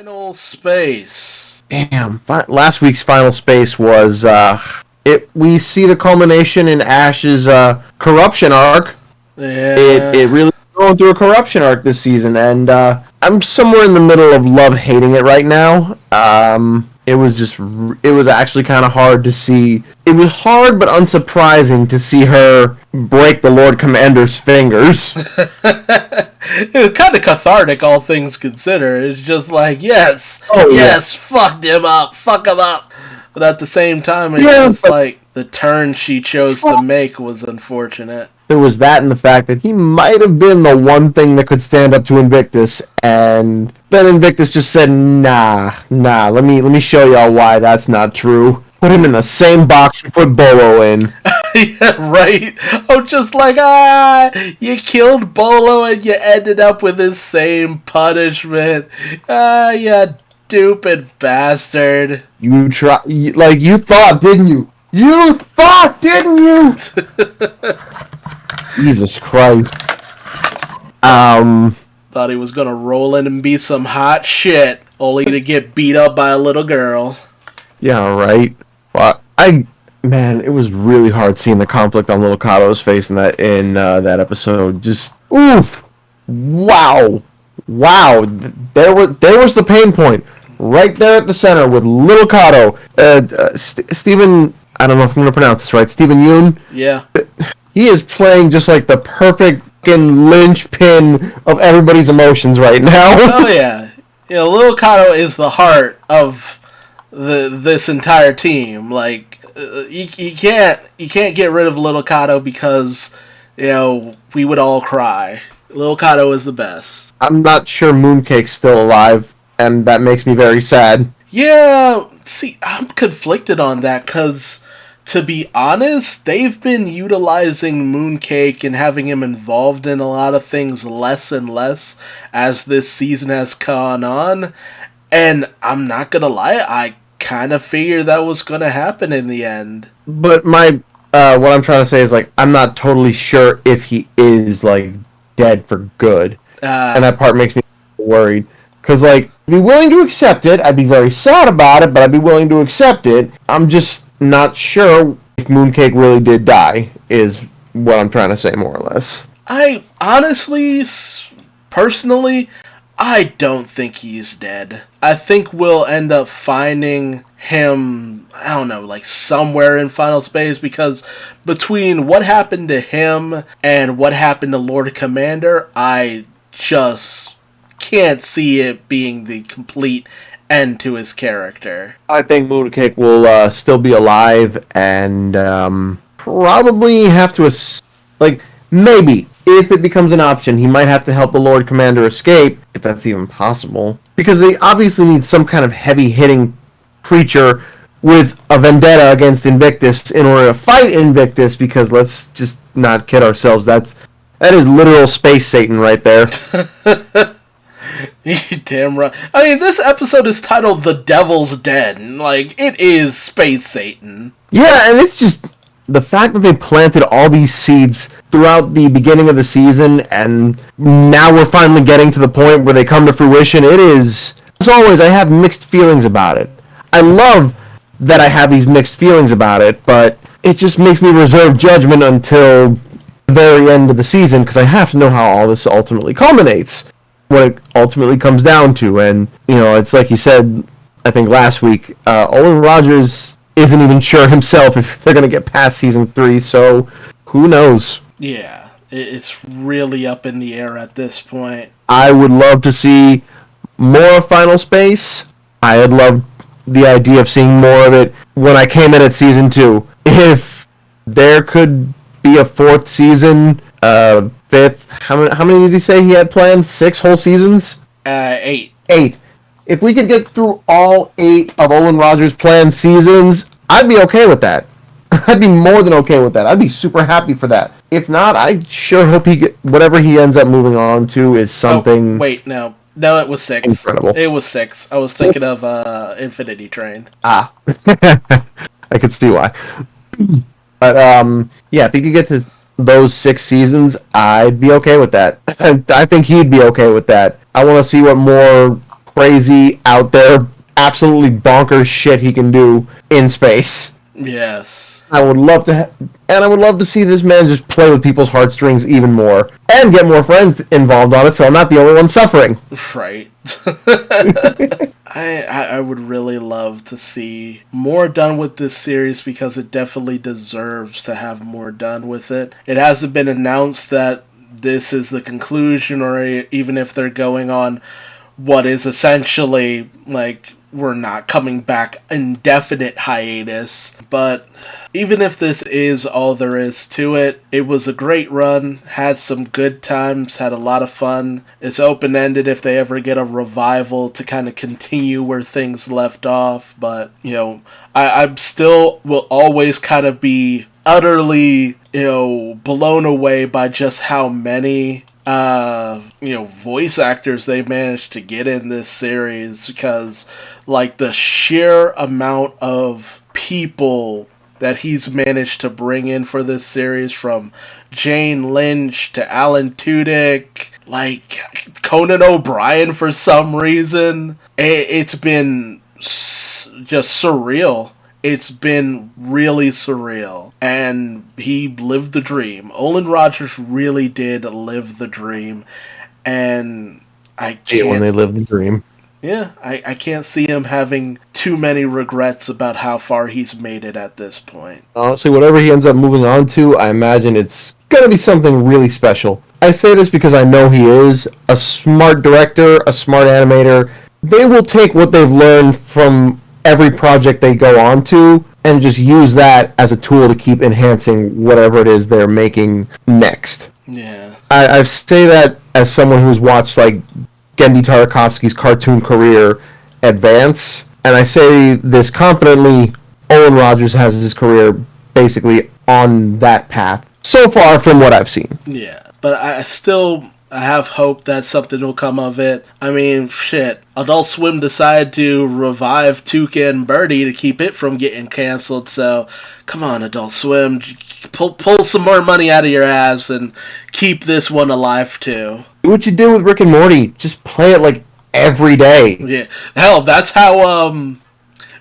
Final space. Damn, last week's Final Space was, we see the culmination in Ash's, corruption arc. Yeah. It really going through a corruption arc this season, and, I'm somewhere in the middle of love-hating it right now. It was actually kind of hard to see. It was hard but unsurprising to see her break the Lord Commander's fingers. It was kind of cathartic, all things considered. It's just like, yes, fuck him up. But at the same time, it's just like the turn she chose to make was unfortunate. There was that and the fact that he might have been the one thing that could stand up to Invictus, and then Invictus just said, nah, let me show y'all why that's not true. Put him in the same box you put Bolo in. Yeah, right? I'm just like, you killed Bolo and you ended up with his same punishment. You stupid bastard. You thought, didn't you? You thought, didn't you? Jesus Christ. Thought he was gonna roll in and be some hot shit, only to get beat up by a little girl. Yeah, right. Well, it was really hard seeing the conflict on Little Kato's face in that episode. Just oof, wow. There was the pain point right there at the center with Little Kato. Stephen, I don't know if I'm gonna pronounce this right. Stephen Yoon. Yeah. He is playing just like the perfect linchpin of everybody's emotions right now. Oh yeah. Little Kato is the heart of this entire team. Like, you can't get rid of Little Kato because, we would all cry. Little Kato is the best. I'm not sure Mooncake's still alive, and that makes me very sad. Yeah, see, I'm conflicted on that, because, to be honest, they've been utilizing Mooncake and having him involved in a lot of things less and less as this season has gone on, and I'm not gonna lie, I kind of figured that was gonna happen in the end. But what I'm trying to say is, like, I'm not totally sure if he is, like, dead for good. And that part makes me worried. Because, like, I'd be willing to accept it, I'd be very sad about it, but I'd be willing to accept it. I'm just not sure if Mooncake really did die, is what I'm trying to say, more or less. I honestly, personally, I don't think he's dead. I think we'll end up finding him, I don't know, like somewhere in Final Space, because between what happened to him and what happened to Lord Commander, I just can't see it being the complete end to his character. I think Mooncake will still be alive and probably have to, maybe, if it becomes an option, he might have to help the Lord Commander escape, if that's even possible. Because they obviously need some kind of heavy-hitting creature with a vendetta against Invictus in order to fight Invictus, because let's just not kid ourselves, that is literal Space Satan right there. You damn right. I mean, this episode is titled The Devil's Den. Like, it is Space Satan. Yeah, and it's just the fact that they planted all these seeds throughout the beginning of the season, and now we're finally getting to the point where they come to fruition. It is, as always, I have mixed feelings about it. I love that I have these mixed feelings about it, but it just makes me reserve judgment until the very end of the season, because I have to know how all this ultimately culminates, what it ultimately comes down to. And, it's like you said, I think last week, Olin Rogers isn't even sure himself if they're going to get past season 3, so who knows? Yeah, it's really up in the air at this point. I would love to see more of Final Space. I had loved the idea of seeing more of it when I came in at season 2. If there could be a 4th season, 5th, how many did he say he had planned? 6 whole seasons? 8. 8. If we could get through all 8 of Olin Rogers' planned seasons, I'd be okay with that. I'd be more than okay with that. I'd be super happy for that. If not, I sure hope whatever he ends up moving on to is something... Oh, wait, no, it was 6. Incredible. It was 6. I was thinking of Infinity Train. Ah. I could see why. But, if he could get to those 6 seasons, I'd be okay with that. I think he'd be okay with that. I want to see what more crazy, out there, absolutely bonkers shit he can do in space. Yes. I would love to see this man just play with people's heartstrings even more, and get more friends involved on it, so I'm not the only one suffering. Right. I would really love to see more done with this series, because it definitely deserves to have more done with it. It hasn't been announced that this is the conclusion, or even if they're going on what is essentially like we're not coming back indefinite hiatus. But even if this is all there is to it, it was a great run, had some good times, had a lot of fun. It's open-ended if they ever get a revival to kind of continue where things left off. But, you know, I'm still will always kind of be utterly, you know, blown away by just how many voice actors they managed to get in this series, because like the sheer amount of people that he's managed to bring in for this series, from Jane Lynch to Alan Tudyk, like Conan O'Brien for some reason. It's been just surreal. It's been really surreal, and he lived the dream. Olin Rogers really did live the dream, and I can't... when they live the dream. Yeah, I can't see him having too many regrets about how far he's made it at this point. Honestly, whatever he ends up moving on to, I imagine it's going to be something really special. I say this because I know he is a smart director, a smart animator. They will take what they've learned from every project they go on to and just use that as a tool to keep enhancing whatever it is they're making next. Yeah. I say that as someone who's watched like Gendy Tartakovsky's cartoon career advance, and I say this confidently. Olin Rogers has his career basically on that path so far from what I've seen. Yeah, but I have hope that something will come of it. I mean, shit. Adult Swim decided to revive Tuca and Birdie to keep it from getting canceled, so come on, Adult Swim. Pull some more money out of your ass and keep this one alive, too. Do what you do with Rick and Morty. Just play it, like, every day. Yeah. Hell, that's how,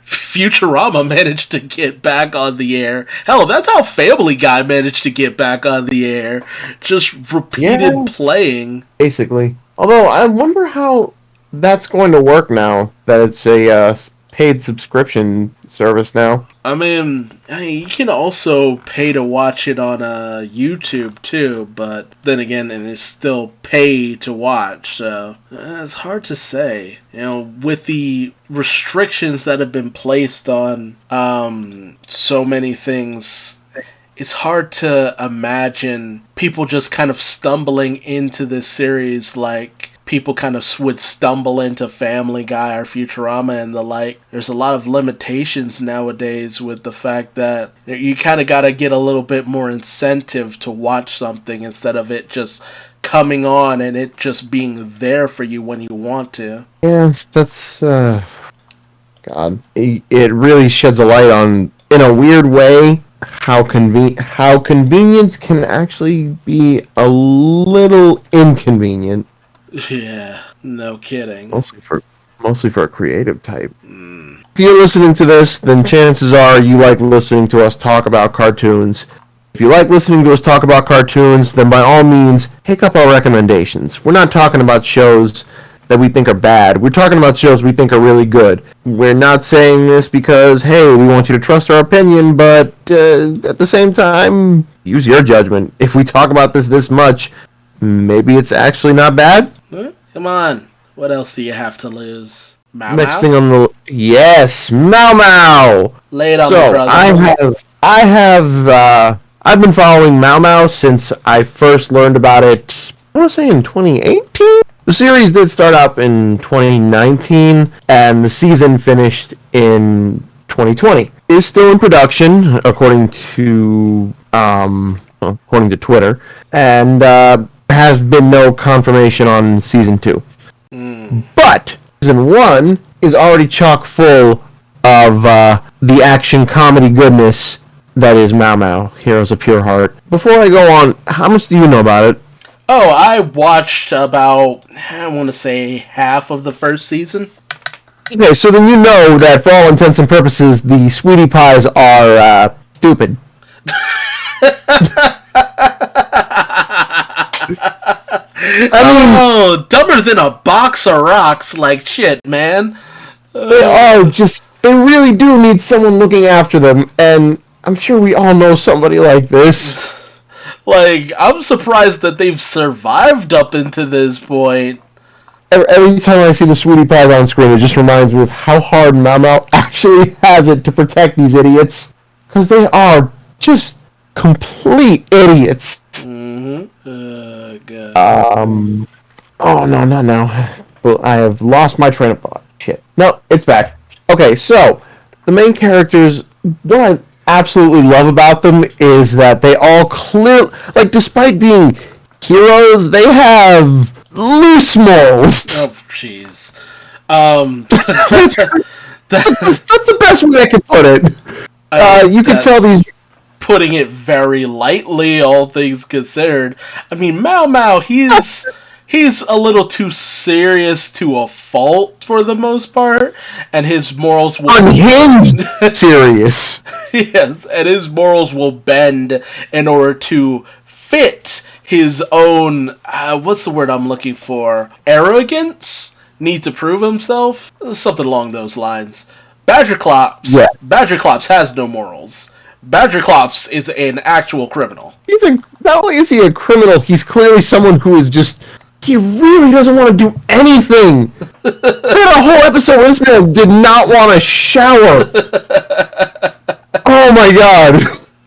Futurama managed to get back on the air. Hell, that's how Family Guy managed to get back on the air. Just repeated playing. Basically. Although, I wonder how that's going to work now that it's a paid subscription service now. I mean, you can also pay to watch it on YouTube too, but then again, it is still pay to watch, so it's hard to say. You know, with the restrictions that have been placed on so many things, it's hard to imagine people just kind of stumbling into this series like people kind of would stumble into Family Guy or Futurama and the like. There's a lot of limitations nowadays with the fact that you kind of got to get a little bit more incentive to watch something instead of it just coming on and it just being there for you when you want to. Yeah, that's... God. It really sheds a light on, in a weird way, how convenience can actually be a little inconvenient. Yeah, no kidding. Mostly for a creative type. If you're listening to this, then chances are you like listening to us talk about cartoons. If you like listening to us talk about cartoons, then by all means, pick up our recommendations. We're not talking about shows that we think are bad. We're talking about shows we think are really good. We're not saying this because, hey, we want you to trust our opinion, but at the same time, use your judgment. If we talk about this much, maybe it's actually not bad. Come on. What else do you have to lose? MaoMao? Next thing on the... Yes, MaoMao! Lay it on me, brother. I've been following MaoMao since I first learned about it, I want to say in 2018? The series did start up in 2019, and the season finished in 2020. It's still in production, according to Twitter, and has been no confirmation on season 2. But season 1 is already chock full of the action comedy goodness that is MaoMao, Heroes of Pure Heart. Before I go on, how much do you know about it? Oh, I watched about, I want to say, half of the first season. Okay, so then you know that for all intents and purposes, the Sweetie Pies are stupid. Oh, dumber than a box of rocks, like shit, man. They really do need someone looking after them, and I'm sure we all know somebody like this. Like, I'm surprised that they've survived up into this point. Every time I see the Sweetie Pies on screen, it just reminds me of how hard Mao Mao actually has it to protect these idiots. Because they are just complete idiots. God. Oh, no. Well, I have lost my train of thought. Shit. No, it's back. Okay, so, the main characters, what I absolutely love about them is that they all like, despite being heroes, they have loose morals. Oh, jeez. That's the best way I can put it. You can tell these... Putting it very lightly, all things considered. I mean, Mao Mao, he's a little too serious to a fault for the most part, and his morals will... Unhinged serious. Yes, and his morals will bend in order to fit his own, what's the word I'm looking for? Arrogance? Need to prove himself? Something along those lines. Badger Clops has no morals. Badger Clops is an actual criminal. Not only is he a criminal, he's clearly someone who is just... He really doesn't want to do anything. They had a whole episode where this man did not want to shower. Oh my god.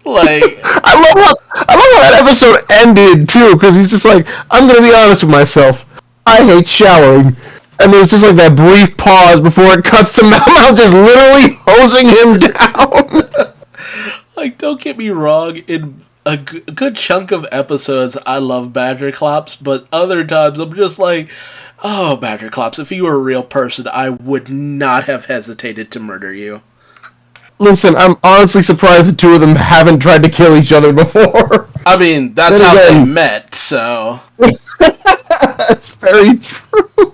Like, I love how that episode ended too, because he's just like, I'm gonna be honest with myself. I hate showering. And there's just like that brief pause before it cuts to Mao Mao just literally hosing him down. Like, don't get me wrong, in a good chunk of episodes, I love Badger Clops, but other times I'm just like, oh, Badger Clops, if you were a real person, I would not have hesitated to murder you. Listen, I'm honestly surprised the two of them haven't tried to kill each other before. I mean, that's how they met, so... That's very true.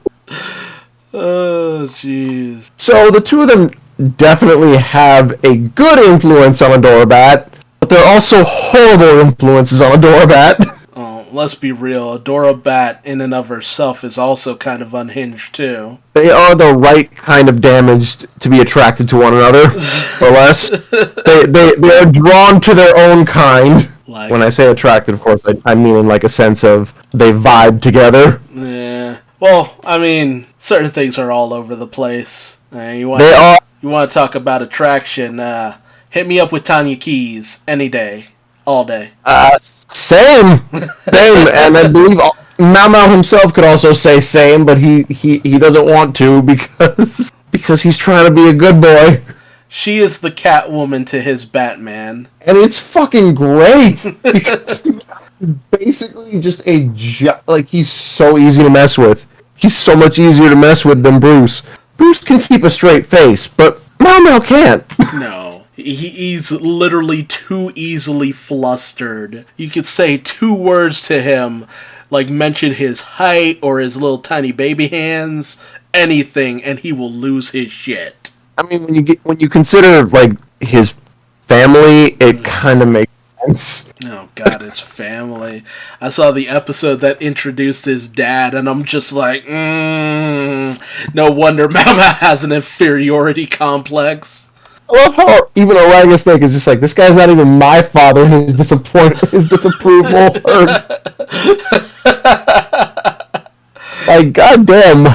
Oh, jeez. So the two of them definitely have a good influence on Adorabat, but they're also horrible influences on Adorabat. Oh, let's be real. Adorabat in and of herself is also kind of unhinged, too. They are the right kind of damaged to be attracted to one another, or less. They are drawn to their own kind. Like, when I say attracted, of course, I mean in like a sense of they vibe together. Yeah. Well, I mean, certain things are all over the place. You want to talk about attraction? Hit me up with Tanya Keys any day, all day. Same, and I believe Mao Mao himself could also say same, but he doesn't want to because he's trying to be a good boy. She is the Catwoman to his Batman, and it's fucking great because basically just like he's so easy to mess with. He's so much easier to mess with than Bruce. Bruce can keep a straight face, but Mao Mao can't. No. He's literally too easily flustered. You could say 2 words to him, like mention his height or his little tiny baby hands, anything, and he will lose his shit. I mean, when you consider like his family, it kind of makes sense. Oh god, his family. I saw the episode that introduced his dad, and I'm just like, no wonder Mao Mao has an inferiority complex. I love how even Orangus Snake is just like, this guy's not even my father, and his disapproval hurt. Like, goddamn,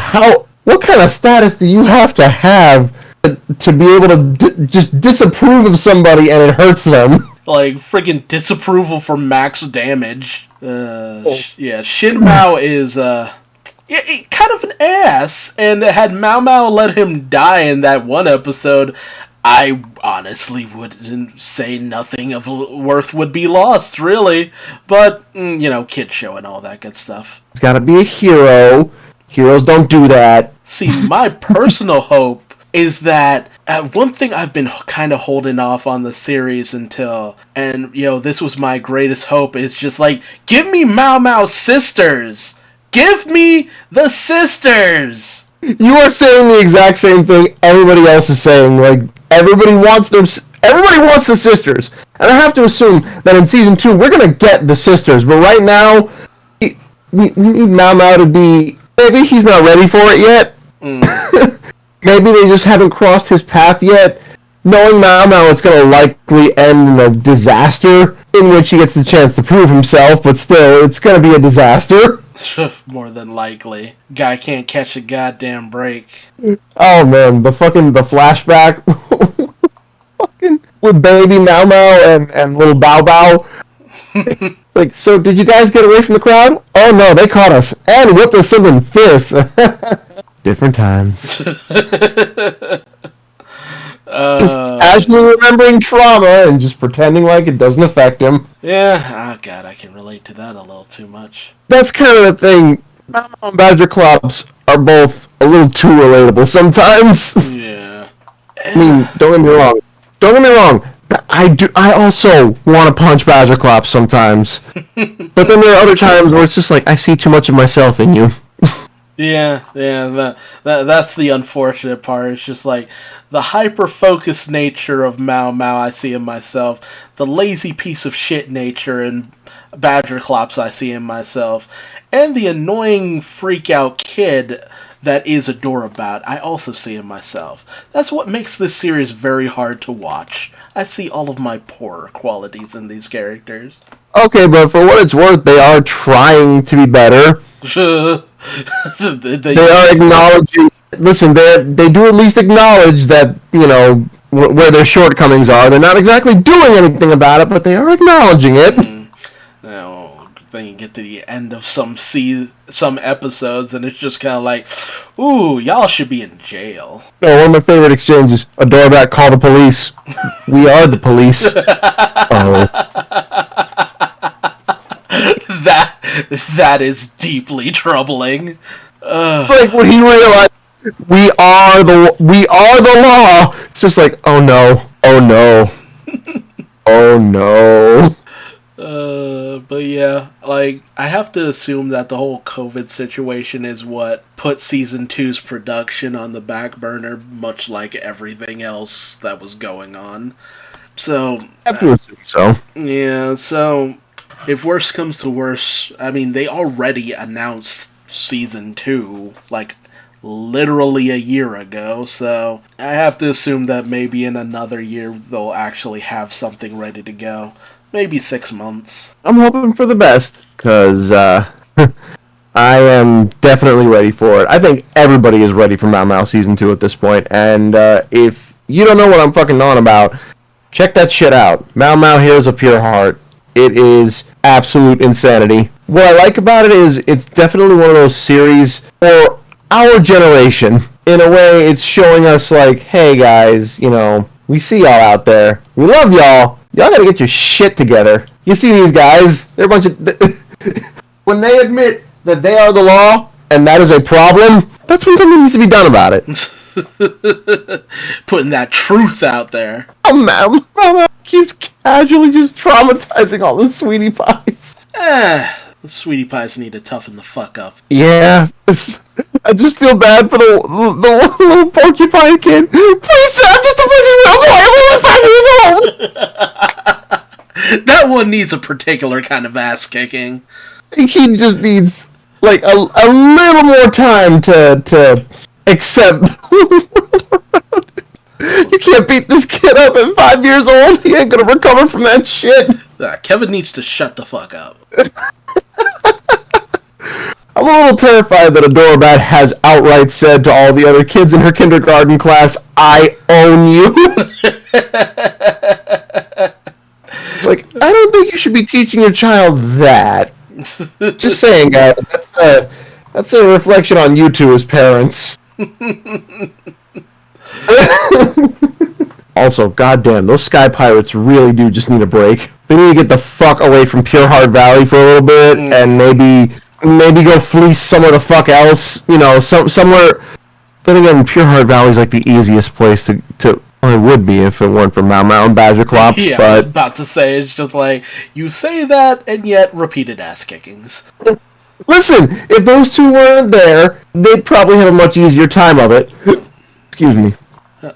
what kind of status do you have to be able to just disapprove of somebody and it hurts them? Like, friggin' disapproval for max damage. Yeah, Shin Mao is, kind of an ass, and had Mao Mao let him die in that one episode, I honestly wouldn't say nothing of worth would be lost, really. But, kid show and all that good stuff. He's gotta be a hero. Heroes don't do that. See, my personal hope is that one thing I've been kind of holding off on the series until, and this was my greatest hope, is just like, give me MaoMao sisters! Give me the sisters! You are saying the exact same thing everybody else is saying. Like, everybody wants the sisters. And I have to assume that in Season 2, we're going to get the sisters. But right now, we need Mao Mao to be... Maybe he's not ready for it yet. Maybe they just haven't crossed his path yet. Knowing Mao Mao, it's going to likely end in a disaster in which he gets the chance to prove himself. But still, it's going to be a disaster. More than likely. Guy can't catch a goddamn break. Oh man, the flashback fucking with baby Mao Mao and little Bao Bao. Like, so did you guys get away from the crowd? Oh no, they caught us and whipped us something fierce. Different times. Just casually remembering trauma and just pretending like it doesn't affect him. Yeah, oh god, I can relate to that a little too much. That's kind of the thing. Mao Mao and Badger Klops are both a little too relatable sometimes. Yeah. I mean, don't get me wrong. I also want to punch Badger Klops sometimes. But then there are other times where it's just like, I see too much of myself in you. Yeah, that's the unfortunate part. It's just like the hyper-focused nature of Mao Mao I see in myself, the lazy piece of shit nature in Badger Klops I see in myself, and the annoying freak-out kid that is Adorabat I also see in myself. That's what makes this series very hard to watch. I see all of my poor qualities in these characters. Okay, but for what it's worth, they are trying to be better. They are acknowledging... Listen, they do at least acknowledge that, where their shortcomings are. They're not exactly doing anything about it, but they are acknowledging it. Then you get to the end of some episodes, and it's just kind of like, ooh, y'all should be in jail. No, one of my favorite exchanges, Adorabat, call the police. We are the police. Oh. That is deeply troubling. It's like when he realized we are the law. It's just like, oh no, oh no, oh no. But yeah, like, I have to assume that the whole COVID situation is what put Season 2's production on the back burner, much like everything else that was going on. So... I have to assume so. Yeah, so... If worse comes to worse, I mean, they already announced Season 2, like, literally a year ago, so I have to assume that maybe in another year they'll actually have something ready to go. Maybe 6 months. I'm hoping for the best, because I am definitely ready for it. I think everybody is ready for Mao Mao Season 2 at this point, and if you don't know what I'm fucking on about, check that shit out. Mao Mao Heroes of Pure Heart. It is absolute insanity. What I like about it is it's definitely one of those series for our generation. In a way, it's showing us like, hey guys, we see y'all out there. We love y'all. Y'all gotta get your shit together. You see these guys? They're a bunch of... When they admit that they are the law, and that is a problem, that's when something needs to be done about it. Putting that truth out there. Oh, Mao keeps casually just traumatizing all the sweetie pies. The sweetie pies need to toughen the fuck up. Yeah. I just feel bad for the little porcupine kid. Please, I'm just a little boy. I'm only 5 years old. That one needs a particular kind of ass kicking. He just needs, like, a little more time to accept. You can't beat this kid up at 5 years old. He ain't gonna recover from that shit. Kevin needs to shut the fuck up. I'm a little terrified that Adorabat has outright said to all the other kids in her kindergarten class, I own you. Like, I don't think you should be teaching your child that. Just saying, guys. That's a reflection on you two as parents. Also, goddamn, those Sky Pirates really do just need a break. They need to get the fuck away from Pure Heart Valley for a little bit, and maybe go fleece somewhere the fuck else. Somewhere But again, Pure Heart Valley is like the easiest place to well, it would be if it weren't for Mao Mao and Badger Clops, Yeah, I was but about to say, it's just like, you say that, and yet repeated ass kickings. listen, if those two weren't there, they'd probably have a much easier time of it. Excuse me.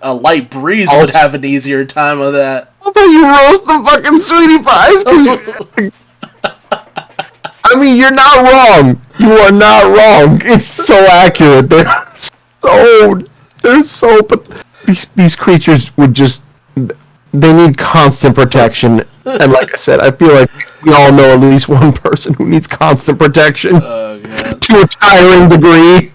A light breeze Also- would have an easier time of that. How about you roast the fucking sweetie pies? 'Cause I mean, you're not wrong. You are not wrong. It's so accurate. But these creatures would just, they need constant protection. And like I said, I feel like we all know at least one person who needs constant protection Oh, God. to a tiring degree.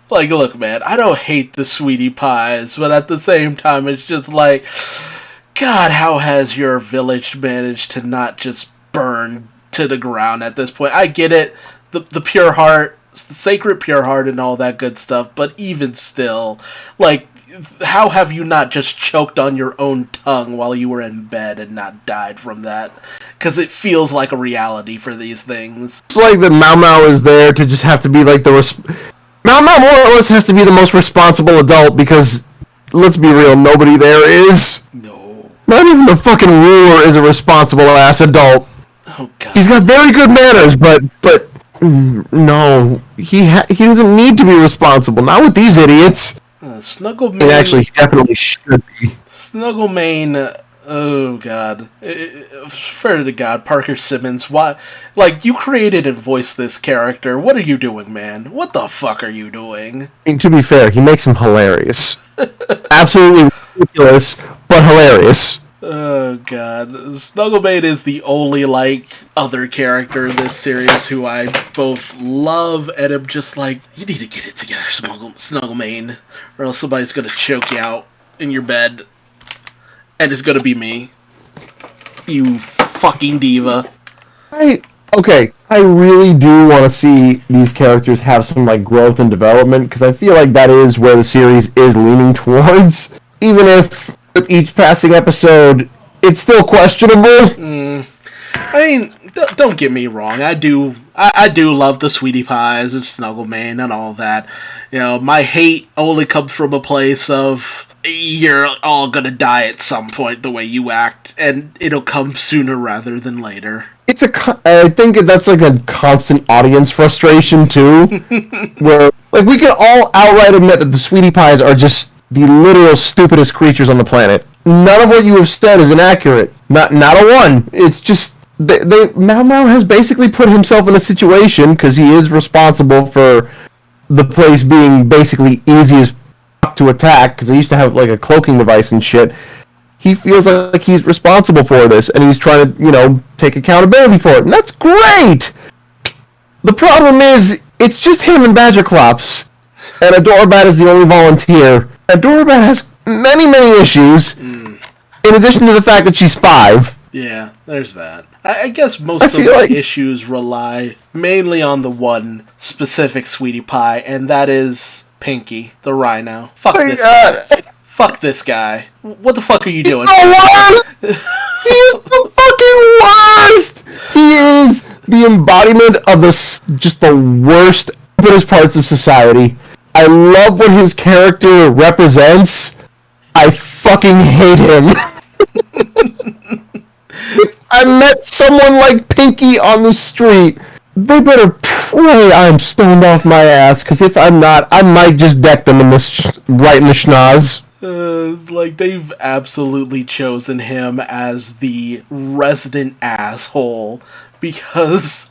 Like, look, man, I don't hate the sweetie pies, but at the same time, it's just like, God, how has your village managed to not just burn to the ground at this point? I get it, the pure heart, the sacred pure heart and all that good stuff, but even still, like, how have you not just choked on your own tongue while you were in bed and not died from that? Because it feels like a reality for these things. It's like that Mao Mao is there to just have to be like Mao Mao more or less has to be the most responsible adult because, let's be real, nobody there is. No. Not even the fucking ruler is a responsible ass adult. Oh, God. He's got very good manners, but no, he doesn't need to be responsible. Not with these idiots. Snugglemane. And actually, he definitely should be. Snugglemane. Oh, God. Fair to God, Parker Simmons. Why? Like, you created and voiced this character. What are you doing, man? What the fuck are you doing? I mean, to be fair, he makes him hilarious. Absolutely ridiculous, but hilarious. Oh, God. Snugglemane is the only, like, other character in this series who I both love and am just like, you need to get it together, Snugglemane, or else somebody's gonna choke you out in your bed. And it's gonna be me. You fucking diva. Okay, I really do want to see these characters have some, like, growth and development, because I feel like that is where the series is leaning towards. Even if, with each passing episode, it's still questionable. I mean, don't get me wrong. I do love the sweetie pies and Snugglemane and all that. You know, my hate only comes from a place of you're all gonna die at some point the way you act, and it'll come sooner rather than later. I think that's like a constant audience frustration too, where like we can all outright admit that the sweetie pies are just the literal stupidest creatures on the planet. None of what you have said is inaccurate. Not a one. It's just Mao Mao has basically put himself in a situation because he is responsible for the place being basically easy as fuck to attack because they used to have like a cloaking device and shit. He feels like he's responsible for this, and he's trying to, take accountability for it, and that's great! The problem is, it's just him and Badger Clops, and Adorabat is the only volunteer. Adorabat has many, many issues, in addition to the fact that she's 5. Yeah, there's that. I guess most of the issues rely mainly on the one specific sweetie pie, and that is Pinky, the rhino. Fuck this guy. Fuck this guy. What the fuck are you doing? He's the worst! He is the fucking worst! He is the embodiment of just the worst parts of society. I love what his character represents. I fucking hate him. If I met someone like Pinky on the street, they better pray I'm stoned off my ass, because if I'm not, I might just deck them right in the schnoz. Like, they've absolutely chosen him as the resident asshole, because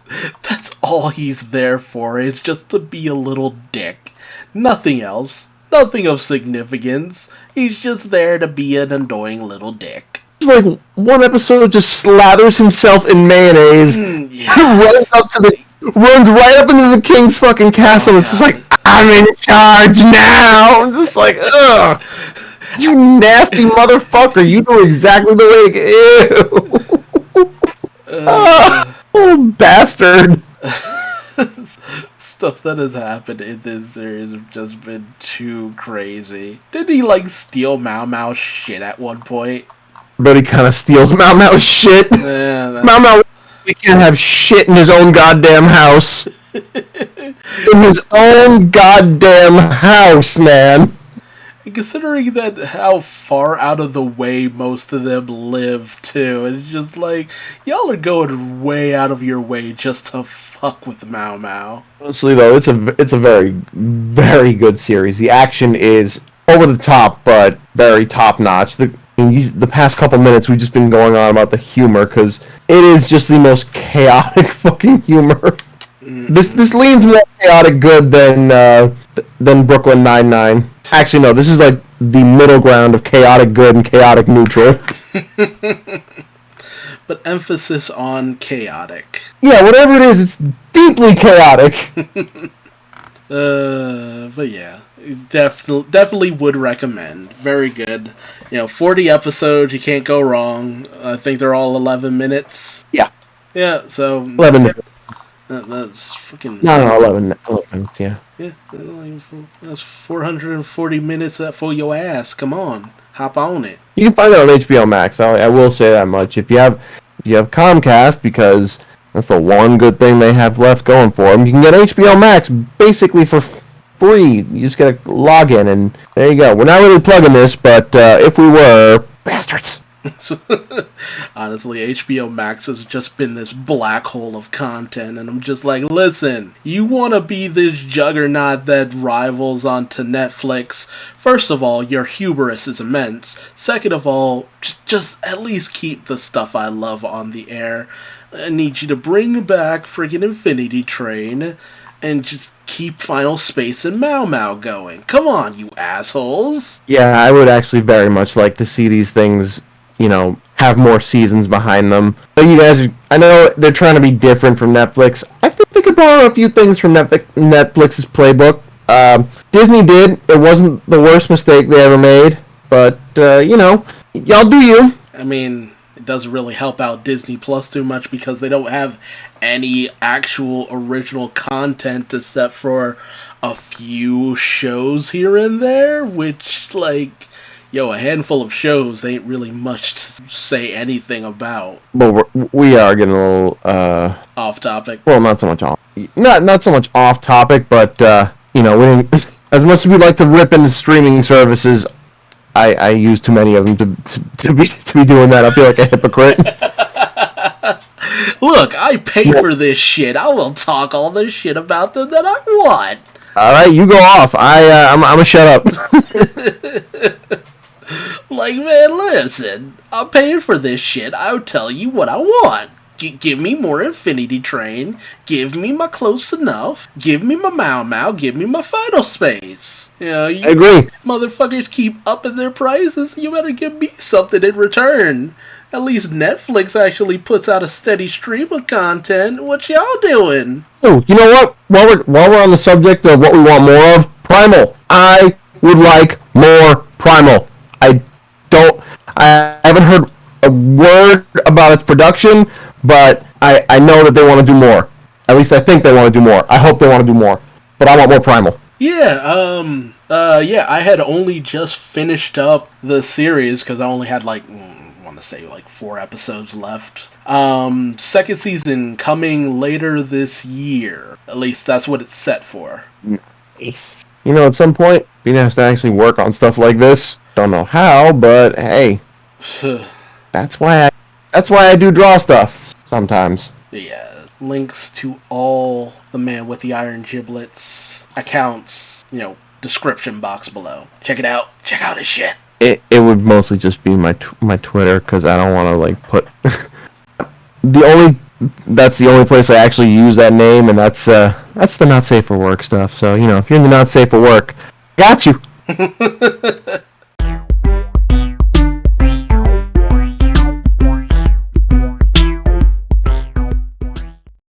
that's all he's there for, is just to be a little dick. Nothing else. Nothing of significance. He's just there to be an annoying little dick. Like, one episode just slathers himself in mayonnaise, runs right up into the king's fucking castle, and it's just like, I'm in charge now! I'm just like, ugh! You nasty motherfucker, you know exactly the way, ew! Oh, bastard! Stuff that has happened in this series have just been too crazy. Didn't he, steal Mao Mao's shit at one point? But he kind of steals Mao Mao's shit. Yeah, Mao Mao can't have shit in his own goddamn house. In his own goddamn house, man. And considering that how far out of the way most of them live, too, it's just like, y'all are going way out of your way just to fuck with Mao Mao. Honestly, though, it's a very, very good series. The action is over the top, but very top notch. The past couple minutes, we've just been going on about the humor, because it is just the most chaotic fucking humor. This leans more chaotic good than Brooklyn Nine-Nine. Actually, no, this is like the middle ground of chaotic good and chaotic neutral. But emphasis on chaotic. Yeah, whatever it is, it's deeply chaotic. But yeah, definitely would recommend. Very good. 40 episodes, you can't go wrong. I think they're all 11 minutes. Yeah. Yeah, so 11 minutes. That's freaking... No, 11 minutes, yeah. Yeah, that's 440 minutes for your ass. Come on, hop on it. You can find it on HBO Max. I will say that much. If you have Comcast, because that's the one good thing they have left going for them, you can get HBO Max basically for free. You just get a login, and there you go. We're not really plugging this, but if we were, bastards. Honestly, HBO Max has just been this black hole of content, and I'm just like, listen, you want to be this juggernaut that rivals onto Netflix? First of all, your hubris is immense. Second of all, just at least keep the stuff I love on the air. I need you to bring back friggin' Infinity Train, and just keep Final Space and MaoMao going. Come on, you assholes! Yeah, I would actually very much like to see these things, have more seasons behind them. But you guys, I know they're trying to be different from Netflix. I think they could borrow a few things from Netflix's playbook. Disney did. It wasn't the worst mistake they ever made. But, y'all do you. I mean, it doesn't really help out Disney Plus too much because they don't have any actual original content except for a few shows here and there, which, a handful of shows ain't really much to say anything about. Well, we are getting a little off topic. Well, not so much off. Not so much off topic, but we didn't, as much as we'd like to rip into streaming services, I use too many of them to be doing that. I feel like a hypocrite. Look, I pay for this shit. I will talk all the shit about them that I want. All right, you go off. I'm gonna shut up. Man, listen, I'm paying for this shit. I'll tell you what I want. Give me more Infinity Train. Give me my Close Enough. Give me my Mao Mao. Give me my Final Space. You I agree. Motherfuckers keep upping their prices. You better give me something in return. At least Netflix actually puts out a steady stream of content. What y'all doing? Oh, you know what? While we're on the subject of what we want more of, Primal. I would like more Primal. I haven't heard a word about its production, but I know that they want to do more. At least I think they want to do more. I hope they want to do more. But I want more Primal. Yeah, I had only just finished up the series because I only had 4 episodes left. Second season coming later this year. At least that's what it's set for. Nice. At some point, being has to actually work on stuff like this. Don't know how, but hey, that's why I do draw stuff sometimes. Yeah, links to all the Man with the Iron Giblets accounts, description box below. Check it out. Check out his shit. It would mostly just be my Twitter because I don't want to put that's the only place I actually use that name, and that's the not safe for work stuff. So if you're in the not safe for work, got you.